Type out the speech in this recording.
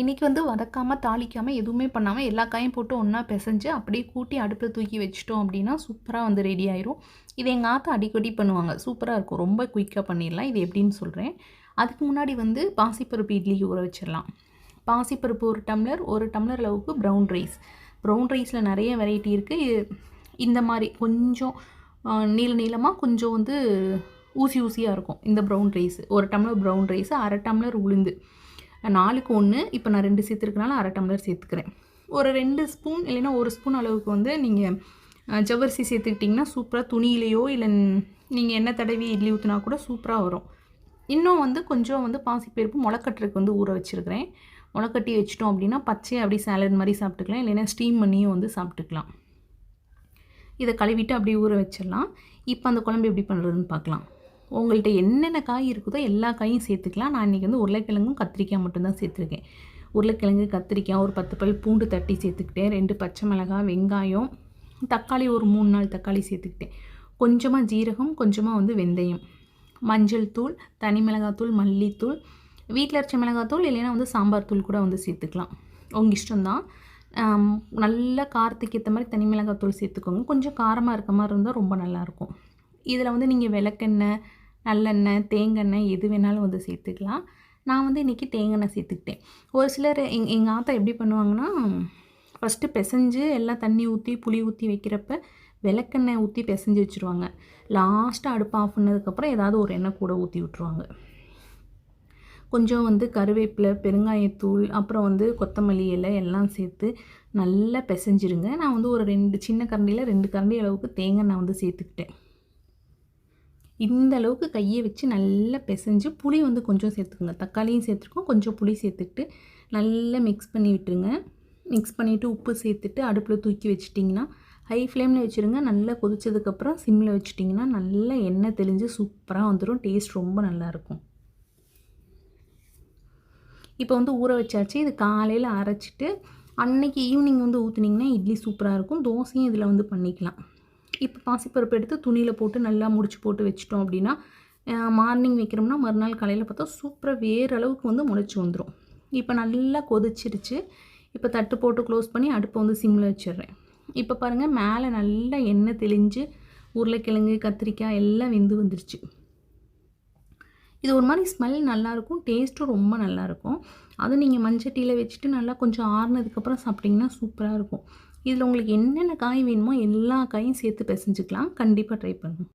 இன்றைக்கி வந்து வதக்காமல் தாளிக்காமல் எதுவுமே பண்ணாமல் எல்லா காயும் போட்டு ஒன்றா பிசைஞ்சு அப்படியே கூட்டி அடுப்பில் தூக்கி வச்சிட்டோம் அப்படின்னா சூப்பராக வந்து ரெடி ஆயிரும். இது எங்கள் ஆத்தா அடிக்கடி பண்ணுவாங்க. சூப்பராக இருக்கும். ரொம்ப குயிக்காக பண்ணிடலாம். இது எப்படின்னு சொல்கிறேன். அதுக்கு முன்னாடி வந்து பாசிப்பருப்பு இட்லிக்கு ஊற வச்சிடலாம். பாசிப்பருப்பு 1 டம்ளர், 1 டம்ளர் அளவுக்கு ப்ரௌன் ரைஸ். ப்ரௌன் ரைஸில் நிறைய வெரைட்டி இருக்குது. இந்த மாதிரி கொஞ்சம் நீளமாக கொஞ்சம் வந்து ஊசி ஊசியாக இருக்கும் இந்த brown rice. 1 tumbler brown rice, 1/2 tumbler உளுந்து. 4க்கு 1 இப்போ நான் 2 சேர்த்துருக்கனால 1/2 டம்ளர் சேர்த்துக்கிறேன். ஒரு 2 ஸ்பூன் இல்லைன்னா 1 ஸ்பூன் அளவுக்கு வந்து நீங்கள் ஜவ்வரிசி சேர்த்துக்கிட்டிங்கன்னா சூப்பராக துணியிலையோ இல்லை நீங்கள் எண்ணெய் தடவி இட்லி ஊற்றினா கூட சூப்பராக வரும். இன்னும் வந்து கொஞ்சம் வந்து பாசிப்பருப்பு முளைக்கட்டுறதுக்கு வந்து ஊற வச்சுருக்கிறேன். முளைக்கட்டி வச்சிட்டோம் அப்படின்னா பச்சையை அப்படி சாலட் மாதிரி சாப்பிட்டுக்கலாம், இல்லைன்னா ஸ்டீம் பண்ணியும் வந்து சாப்பிட்டுக்கலாம். இதை கழுவிட்டு அப்படியே ஊற வச்சிடலாம். இப்போ அந்த குழம்பு எப்படி பண்ணுறதுன்னு பார்க்கலாம். உங்கள்கிட்ட என்னென்ன காய் இருக்குதோ எல்லா காயும் சேர்த்துக்கலாம். நான் இன்றைக்கி வந்து உருளைக்கிழங்கும் கத்திரிக்காய் மட்டும்தான் சேர்த்துருக்கேன். உருளைக்கிழங்கு, கத்திரிக்காய், ஒரு 10 பல் பூண்டு தட்டி சேர்த்துக்கிட்டேன், 2 பச்சை மிளகாய், வெங்காயம், தக்காளி ஒரு 3-4 தக்காளி சேர்த்துக்கிட்டேன், கொஞ்சமாக ஜீரகம், கொஞ்சமாக வந்து வெந்தயம், மஞ்சள் தூள், தனி மிளகாத்தூள், மல்லித்தூள், வீட்டில் அரைச்ச மிளகாத்தூள் இல்லைன்னா வந்து சாம்பார் தூள் கூட வந்து சேர்த்துக்கலாம். உங்கள் இஷ்டம்தான். நல்லா காரத்துக்கு ஏற்ற மாதிரி தனி மிளகாத்தூள் சேர்த்துக்கோங்க. கொஞ்சம் காரமாக இருக்க மாதிரி இருந்தால் ரொம்ப நல்லாயிருக்கும். இதில் வந்து நீங்கள் விளக்கெண்ணெய், நல்லெண்ணெய், தேங்காய் எது வேணாலும் வந்து சேர்த்துக்கலாம். நான் வந்து இன்றைக்கி தேங்காய் சேர்த்துக்கிட்டேன். ஒரு சிலர் எங்கள் ஆத்தா எப்படி பண்ணுவாங்கன்னா, ஃபஸ்ட்டு பிசைஞ்சு எல்லாம் தண்ணி ஊற்றி புளி ஊற்றி வைக்கிறப்ப விளக்கெண்ணெய் ஊற்றி பிசைஞ்சு வச்சுருவாங்க. லாஸ்ட்டாக அடுப்பு ஆஃப் பண்ணதுக்கப்புறம் ஏதாவது ஒரு எண்ணெய் கூட ஊற்றி விட்ருவாங்க. கொஞ்சம் வந்து கருவேப்பிலை, பெருங்காயத்தூள், அப்புறம் வந்து கொத்தமல்லி இலை எல்லாம் சேர்த்து நல்லா பிசைஞ்சிருங்க. நான் வந்து ஒரு 2 சின்ன கரண்டியில் 2 கரண்டி அளவுக்கு தேங்காய் நான் வந்து சேர்த்துக்கிட்டேன். இந்த அளவுக்கு கையை வச்சு நல்லா பிசைஞ்சு புளி வந்து கொஞ்சம் சேர்த்துக்குங்க. தக்காளியும் சேர்த்துருக்கோம், கொஞ்சம் புளி சேர்த்துக்கிட்டு நல்லா மிக்ஸ் பண்ணி விட்டுருங்க. மிக்ஸ் பண்ணிவிட்டு உப்பு சேர்த்துட்டு அடுப்பில் தூக்கி வச்சிட்டிங்கன்னா ஹை ஃப்ளேமில் வச்சுருங்க. நல்லா கொதிச்சதுக்கப்புறம் சிம்மில் வச்சிட்டிங்கன்னா நல்லா எண்ணெய் தெளிஞ்சு சூப்பராக வந்துடும். டேஸ்ட் ரொம்ப நல்லாயிருக்கும். இப்போ வந்து ஊற வச்சாச்சு. இது காலையில் அரைச்சிட்டு அன்னைக்கு ஈவினிங் வந்து ஊற்றுனீங்கன்னா இட்லி சூப்பராக இருக்கும். தோசையும் இதில் வந்து பண்ணிக்கலாம். இப்போ பாசிப்பருப்பு எடுத்து துணியில் போட்டு நல்லா முடிச்சு போட்டு வச்சிட்டோம் அப்படின்னா மார்னிங் வைக்கிறோம்னா மறுநாள் காலையில் பார்த்தா சூப்பராக வேறு அளவுக்கு வந்து முளைச்சி வந்துடும். இப்போ நல்லா கொதிச்சிருச்சு. இப்போ தட்டு போட்டு க்ளோஸ் பண்ணி அடுப்பை வந்து சிம்மில் வச்சிடுறேன். இப்போ பாருங்கள் மேலே நல்லா எண்ணெய் தெளிஞ்சு உருளைக்கிழங்கு, கத்திரிக்காய் எல்லாம் வெந்து வந்துருச்சு. இது ஒரு மாதிரி ஸ்மெல் நல்லாயிருக்கும், டேஸ்ட்டும் ரொம்ப நல்லாயிருக்கும். அதுவும் நீங்கள் மண்சட்டியில் வச்சுட்டு நல்லா கொஞ்சம் ஆறுனதுக்கப்புறம் சாப்பிட்டிங்கன்னா சூப்பராக இருக்கும். இதில் உங்களுக்கு என்னென்ன காய் வேணுமோ எல்லா காயும் சேர்த்து பிசைஞ்சிக்கலாம். கண்டிப்பாக ட்ரை பண்ணுங்கள்.